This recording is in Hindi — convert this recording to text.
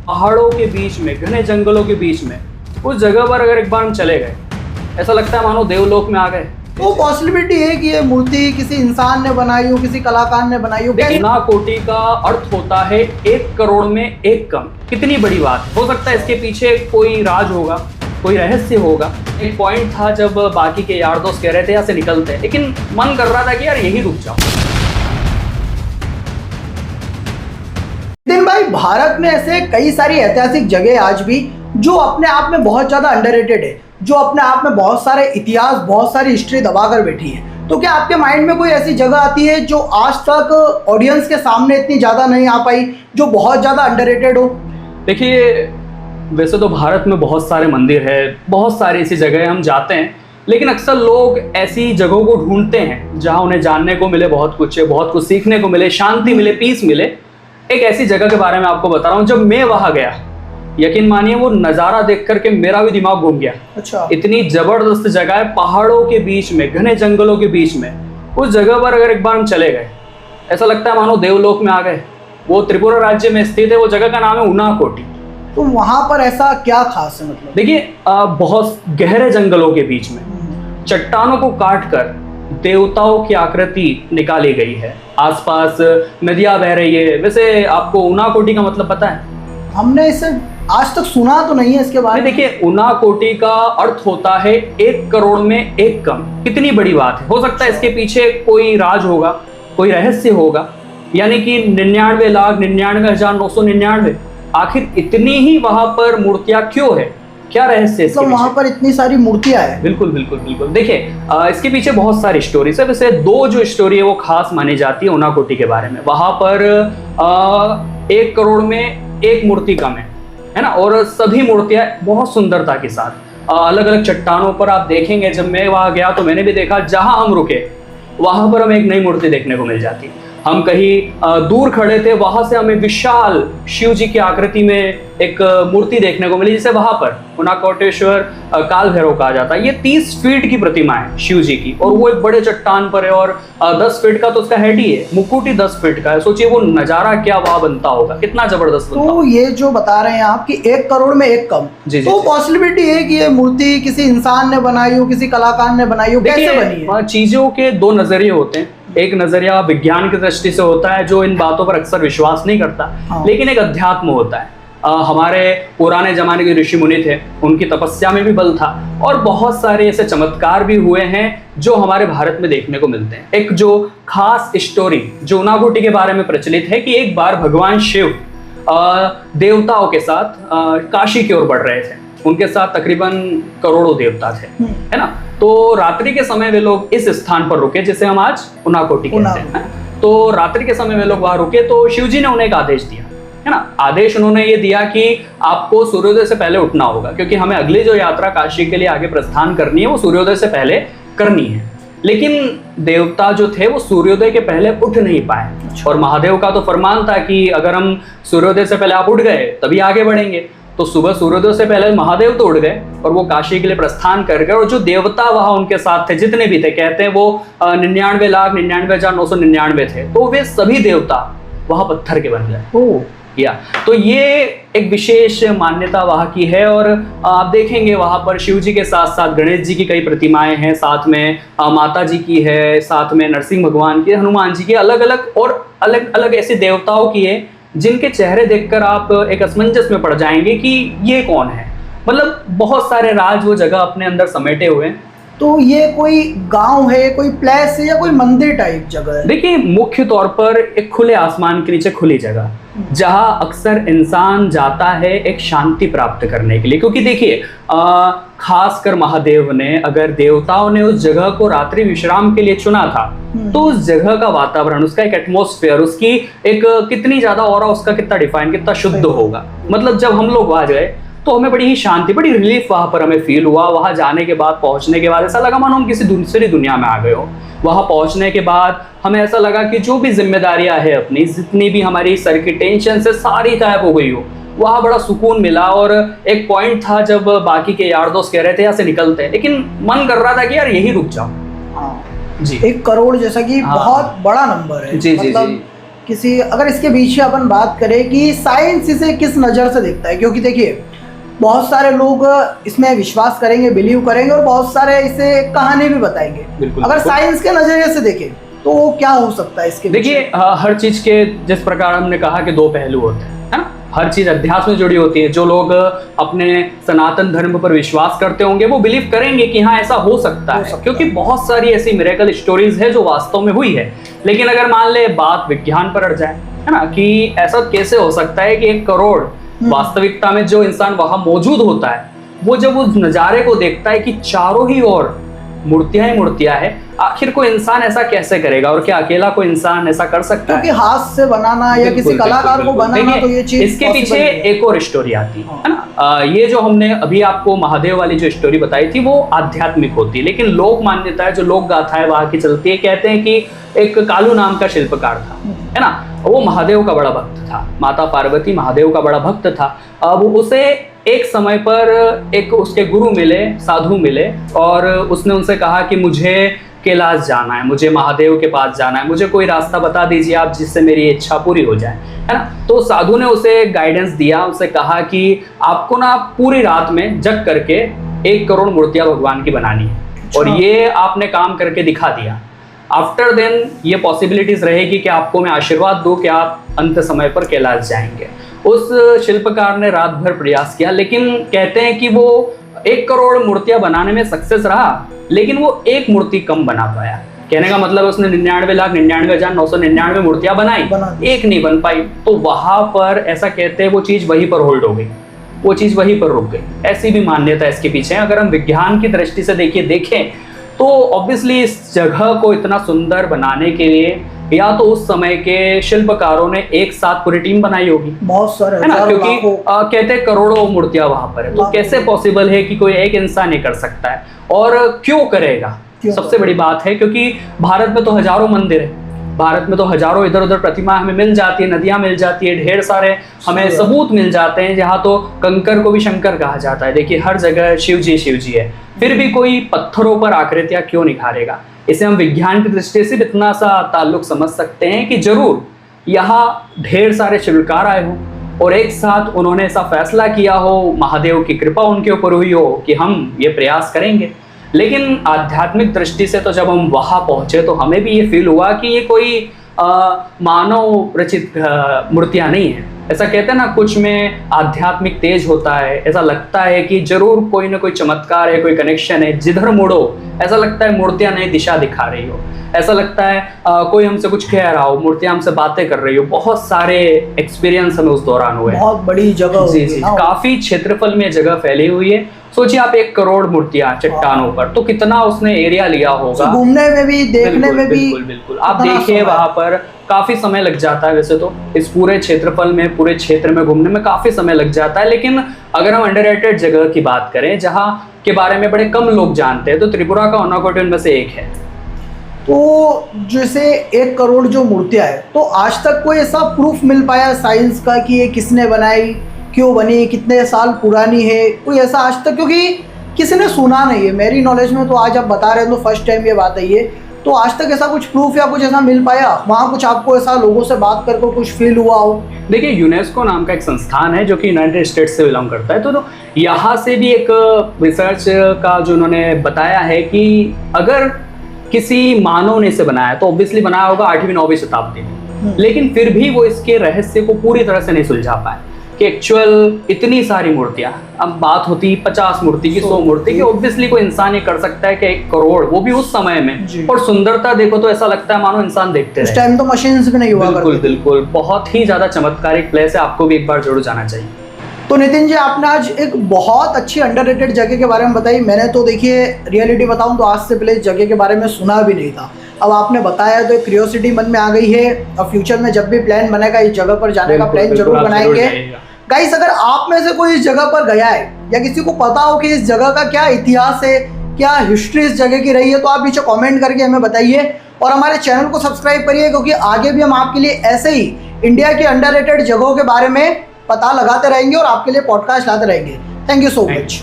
पहाड़ों के बीच में, घने जंगलों के बीच में, उस जगह पर अगर एक बार हम चले गए, ऐसा लगता है मानो देवलोक में आ गए। तो पॉसिबिलिटी है कि ये मूर्ति किसी इंसान ने बनाई हो, किसी कलाकार ने बनाई हो। देखिए, उनाकोटी का अर्थ होता है 1 करोड़ में 1 कम। कितनी बड़ी बात है। हो सकता है इसके पीछे कोई राज होगा, कोई रहस्य होगा। एक पॉइंट था जब बाकी के यार दोस्त कह रहे थे यहाँ से निकलते हैं, लेकिन मन कर रहा था कि यार यही रुक जाओ। नितिन भाई, भारत में ऐसे कई सारी ऐतिहासिक जगह आज भी जो अपने आप में बहुत ज़्यादा अंडररेटेड है, जो अपने आप में बहुत सारे इतिहास, बहुत सारी हिस्ट्री दबाकर बैठी है। तो क्या आपके माइंड में कोई ऐसी जगह आती है जो आज तक ऑडियंस के सामने इतनी ज़्यादा नहीं आ पाई, जो बहुत ज़्यादा अंडररेटेड हो? देखिए, वैसे तो भारत में बहुत सारे मंदिर है, बहुत सारी ऐसी जगह हम जाते हैं, लेकिन अक्सर लोग ऐसी जगहों को ढूंढते हैं जहां उन्हें जानने को मिले बहुत कुछ सीखने को मिले, शांति मिले, पीस मिले। एक ऐसी जगह के बारे में आपको बता रहा हूँ। जब मैं वहां गया, यकीन मानिए वो नज़ारा देख करके मेरा भी दिमाग घूम गया। अच्छा। इतनी जबरदस्त जगह है, पहाड़ों के बीच में, घने जंगलों के बीच में। उस जगह पर अगर एक बार हम चले गए, ऐसा लगता है मानो देवलोक में आ गए। वो त्रिपुरा राज्य में स्थित है। वो जगह का नाम है उनाकोटी। तो वहां पर ऐसा क्या खास है? मतलब देखिए, बहुत गहरे जंगलों के बीच में चट्टानों को काट कर देवताओं की आकृति निकाली गई है। आसपास नदियां बह रही है। वैसे आपको उनाकोटी का मतलब पता है? हमने इसे आज तक सुना तो नहीं है इसके बारे में। देखिए, उनाकोटी का अर्थ होता है 1 करोड़ में 1 कम। कितनी बड़ी बात है। हो सकता है इसके पीछे कोई राज होगा, कोई रहस्य होगा। यानी कि 99,99,999। आखिर इतनी ही वहां पर मूर्तियां क्यों है? क्या रहस्य है? तो वहां पर इतनी सारी मूर्तियां हैं। बिल्कुल बिल्कुल बिल्कुल। देखिए, इसके पीछे बहुत सारी स्टोरीज है। वैसे 2 जो स्टोरी है वो खास मानी जाती है उनाकोटी के बारे में। वहां पर 1 करोड़ में 1 मूर्ति कम है ना। और सभी मूर्तियां बहुत सुंदरता के साथ अलग अलग चट्टानों पर आप देखेंगे। जब मैं वहां गया तो मैंने भी देखा, जहां हम रुके वहां पर हमें एक नई मूर्ति देखने को मिल जाती। हम कहीं दूर खड़े थे, वहां से हमें विशाल शिव जी की आकृति में एक मूर्ति देखने को मिली, जिसे वहां पर उनाकोटेश्वर काल भैरव कहा जाता है। ये 30 फीट की प्रतिमा है शिव जी की, और वो एक बड़े चट्टान पर है। और 10 फीट का तो उसका हेड ही है, मुकुट ही 10 फीट का है। सोचिए वो नजारा क्या वहां बनता होगा, कितना जबरदस्त बनता तो ये जो बता रहे हैं आप कि 1 करोड़ में 1 कम, तो पॉसिबिलिटी है कि ये मूर्ति किसी इंसान ने बनाई हो, किसी कलाकार ने बनाई हो। कैसे बनी है? चीजों के 2 नजरिए होते हैं। एक नजरिया विज्ञान की दृष्टि से होता है, जो इन बातों पर अक्सर विश्वास नहीं करता। लेकिन एक अध्यात्म होता है। हमारे पुराने जमाने के ऋषि मुनि थे, उनकी तपस्या में भी बल था। और बहुत सारे ऐसे चमत्कार भी हुए हैं जो हमारे भारत में देखने को मिलते हैं। एक जो खास स्टोरी जो उनाकोटी के बारे में प्रचलित है कि एक बार भगवान शिव देवताओं के साथ काशी की ओर बढ़ रहे थे। उनके साथ तकरीबन करोड़ों देवता थे, है ना। तो रात्रि के समय वे लोग इस स्थान पर रुके, जिसे हम आज उनाकोटी कहते हैं। तो रात्रि के समय वे लोग वहां रुके, तो शिव जी ने उन्हें एक आदेश दिया, है ना। आदेश उन्होंने ये दिया कि आपको सूर्योदय से पहले उठना होगा, क्योंकि हमें अगली जो यात्रा काशी के लिए आगे प्रस्थान करनी है वो सूर्योदय से पहले करनी है। लेकिन देवता जो थे वो सूर्योदय के पहले उठ नहीं पाए। और महादेव का तो फरमान था कि अगर हम सूर्योदय से पहले आप उठ गए तभी आगे बढ़ेंगे। तो सुबह सूर्योदय से पहले महादेव तो उठ गए और वो काशी के लिए प्रस्थान कर गए। और जो देवता वहां उनके साथ थे, जितने भी थे, कहते हैं वो 99,99,999 थे। तो वे सभी देवता वहां पत्थर के बन गए। तो ये एक विशेष मान्यता वहां की है। और आप देखेंगे वहां पर शिव जी के साथ साथ गणेश जी की कई प्रतिमाएं हैं, साथ में माता जी की है, साथ में नरसिंह भगवान की, हनुमान जी की, अलग अलग और अलग अलग ऐसे देवताओं की है, जिनके चेहरे देखकर आप एक असमंजस में पड़ जाएंगे कि ये कौन है। मतलब बहुत सारे राज वो जगह अपने अंदर समेटे हुए हैं। तो ये कोई गांव है, कोई प्लेस है, या कोई मंदिर टाइप जगह है? देखिए, मुख्य तौर पर एक खुले आसमान के नीचे खुली जगह, जहां अक्सर इंसान जाता है एक शांति प्राप्त करने के लिए। क्योंकि देखिए, खासकर महादेव ने, अगर देवताओं ने उस जगह को रात्रि विश्राम के लिए चुना था, तो उस जगह का वातावरण, उसका एक एटमॉस्फेयर, उसकी एक कितनी ज्यादा ऑरा, उसका कितना डिफाइन, कितना शुद्ध होगा। मतलब जब हम लोग वहां गए तो हमें बड़ी ही शांति, बड़ी रिलीफ वहां पर हमें फील हुआ। वहां जाने के बाद, पहुंचने के बाद ऐसा लगा मानो हम किसी दूसरी दुनिया में आ गए हो। वहां पहुंचने के बाद हमें ऐसा लगा कि जो भी जिम्मेदारियां है अपनी, जितनी भी हमारी सर की टेंशन से सारी गायब हो गई हो। वहां बड़ा सुकून मिला। और एक पॉइंट था जब बाकी के यार दोस्त कह रहे थे यहाँ से निकलते हैं, लेकिन मन कर रहा था कि यार यही रुक जाओ। जी, 1 करोड़ जैसा कि बहुत बड़ा नंबर है। जी, मतलब जी, किसी अगर इसके पीछे अपन बात करें कि साइंस इसे किस नज़र से देखता है, क्योंकि देखिए बहुत सारे लोग इसमें विश्वास करेंगे, बिलीव करेंगे और बहुत सारे इसे कहानी भी बताएंगे। अगर साइंस के नज़रिए से देखें तो वो क्या हो सकता है इसके? देखिए हर चीज के जिस प्रकार हमने कहा कि दो पहलू होते हैं, है ना। हर चीज अध्यात्म से जुड़ी होती है। जो लोग अपने सनातन धर्म पर विश्वास करते होंगे वो बिलीव करेंगे कि हाँ ऐसा हो सकता है, क्योंकि बहुत सारी ऐसी मिरेकल स्टोरीज है जो वास्तव में हुई है। लेकिन अगर मान ले बात विज्ञान पर अड़ जाए, है ना, कि ऐसा कैसे हो सकता है कि 1 करोड़ वास्तविकता में जो इंसान वहां मौजूद होता है वो जब उस नजारे को देखता है कि चारों ही ओर मूर्तियां ही मूर्तियां है, आखिर कोई इंसान ऐसा कैसे करेगा? और क्या अकेला कोई इंसान ऐसा कर सकता है? क्योंकि हाथ से बनाना या किसी कलाकार को बनाना, तो ये चीज इसके पीछे एक और स्टोरी आती है ना। ये जो हमने अभी आपको महादेव वाली जो स्टोरी बताई थी वो आध्यात्मिक होती है, लेकिन लोक मान्यता है, जो लोक गाथा है वहां की चलती है। कहते हैं कि एक कालू नाम का शिल्पकार था, है ना, वो महादेव का बड़ा भक्त था। माता पार्वती महादेव का बड़ा भक्त था। अब उसे एक समय पर एक उसके गुरु मिले, साधु मिले, और उसने उनसे कहा कि मुझे कैलाश जाना है, मुझे महादेव के पास जाना है, मुझे कोई रास्ता बता दीजिए आप जिससे मेरी इच्छा पूरी हो जाए, है ना। तो साधु ने उसे गाइडेंस दिया, उसे कहा कि आपको ना पूरी रात में जग करके 1 करोड़ मूर्तियां भगवान की बनानी है, और ये आपने काम करके दिखा दिया। आफ्टर देन ये पॉसिबिलिटीज रहेगी कि आपको मैं आशीर्वाद दूं कि आप अंत समय पर कैलाश जाएंगे। उस शिल्पकार ने रात भर प्रयास किया, लेकिन कहते हैं कि वो 1 करोड़ मूर्तियां बनाने में सक्सेस रहा, लेकिन वो एक मूर्ति कम बना पाया। कहने का मतलब उसने 99,99,999 मूर्तियां बनाई, एक नहीं बन पाई। तो वहां पर ऐसा कहते हैं वो चीज वहीं पर होल्ड हो गई, वो चीज वहीं पर रुक गई। ऐसी भी मान्यता इसके पीछे है। अगर हम विज्ञान की दृष्टि से देखें तो ऑब्वियसली इस जगह को इतना सुंदर बनाने के लिए या तो उस समय के शिल्पकारों ने एक साथ पूरी टीम बनाई होगी, बहुत सारे, है ना, क्योंकि कहते हैं करोड़ों मूर्तियां वहां पर है। तो कैसे पॉसिबल है कि कोई एक इंसान ही कर सकता है, और क्यों करेगा? सबसे बड़ी बात है क्योंकि भारत में तो हजारों मंदिर है, भारत में तो हजारों इधर उधर प्रतिमा हमें मिल जाती है, नदियां मिल जाती है, ढेर सारे हमें सबूत मिल जाते हैं। जहाँ तो कंकर को भी शंकर कहा जाता है। देखिए हर जगह शिव जी है, फिर भी कोई पत्थरों पर आकृतियां क्यों निखारेगा? इसे हम विज्ञान की दृष्टि से इतना सा ताल्लुक समझ सकते हैं कि जरूर यहाँ ढेर सारे शिल्पकार आए हों और एक साथ उन्होंने ऐसा फैसला किया हो, महादेव की कृपा उनके ऊपर हुई हो कि हम ये प्रयास करेंगे। लेकिन आध्यात्मिक दृष्टि से तो जब हम वहां पहुंचे तो हमें भी ये फील हुआ कि ये कोई मानव रचित मूर्तियां नहीं है। ऐसा कहते हैं ना, कुछ में आध्यात्मिक तेज होता है, ऐसा लगता है कि जरूर कोई ना कोई चमत्कार है, कोई कनेक्शन है। जिधर मुड़ो ऐसा लगता है मूर्तियां नई दिशा दिखा रही हो, ऐसा लगता है कोई हमसे कुछ कह रहा हो, मूर्तियां हमसे बातें कर रही हो। बहुत सारे एक्सपीरियंस हमें उस दौरान हुए। बहुत बड़ी जगह, जी, काफी क्षेत्रफल में जगह फैली हुई है। सोचिए आप 1 करोड़ मूर्तियां चट्टानों पर, तो कितना उसने एरिया लिया होगा। घूमने में भी, देखने में भी, बिल्कुल आप देखिए वहां पर काफी समय लग जाता है। वैसे तो इस पूरे क्षेत्रफल में, पूरे क्षेत्र में घूमने में काफी समय लग जाता है, लेकिन अगर हम अंडररेटेड जगह की बात करें जहाँ के बारे में बड़े कम लोग जानते हैं, तो त्रिपुरा का उनाकोटी उनमें से एक है। तो जैसे 1 करोड़ जो मूर्तियां है, तो आज तक कोई ऐसा प्रूफ मिल पाया साइंस का कि ये किसने बनाई, क्यों बनी, कितने साल पुरानी है? कोई ऐसा आज तक, क्योंकि किसी ने सुना नहीं है मेरी नॉलेज में, तो आज आप बता रहे हैं तो फर्स्ट टाइम ये बात आई है। तो आज तक ऐसा कुछ प्रूफ या कुछ ऐसा मिल पाया वहाँ? कुछ आपको ऐसा लोगों से बात करके कुछ फील हुआ हो? देखिए यूनेस्को नाम का एक संस्थान है जो कि यूनाइटेड स्टेट्स से बिलोंग करता है। तो यहाँ से भी एक रिसर्च का जो उन्होंने बताया है कि अगर किसी मानव ने इसे बनाया तो ऑब्वियसली बनाया होगा 8वीं 9वीं शताब्दी में, लेकिन फिर भी वो इसके रहस्य को पूरी तरह से नहीं सुलझा पाए कि एक्चुअल इतनी सारी मूर्तियां, अब बात होती 50 मूर्ति की, 100 मूर्ति की, ऑब्वियसली कोई इंसान ये कर सकता है कि 1 करोड़, वो भी उस समय में। और सुंदरता देखो तो ऐसा लगता है मानो इंसान देखते रहे। उस टाइम तो मशीन्स भी नहीं हुआ करती। बिल्कुल बहुत ही ज्यादा चमत्कारिक प्लेस है, आपको भी एक बार जरूर जाना चाहिए। तो नितिन जी, आपने आज एक बहुत अच्छी अंडररेटेड जगह के बारे में बताई। मैंने तो देखिए रियलिटी बताऊं तो आज से पहले इस जगह के बारे में सुना भी नहीं था। अब आपने बताया तो एक क्यूरियोसिटी मन में आ गई है। और फ्यूचर में जब भी प्लान बनेगा इस जगह पर जाने का प्लान जरूर बनाएंगे। गाइस, अगर आप में से कोई इस जगह पर गया है या किसी को पता हो कि इस जगह का क्या इतिहास है, क्या हिस्ट्री इस जगह की रही है, तो आप नीचे कमेंट करके हमें बताइए और हमारे चैनल को सब्सक्राइब करिए, क्योंकि आगे भी हम आपके लिए ऐसे ही इंडिया की अंडररेटेड जगहों के बारे में पता लगाते रहेंगे और आपके लिए पॉडकास्ट लाते रहेंगे। Thank you so much.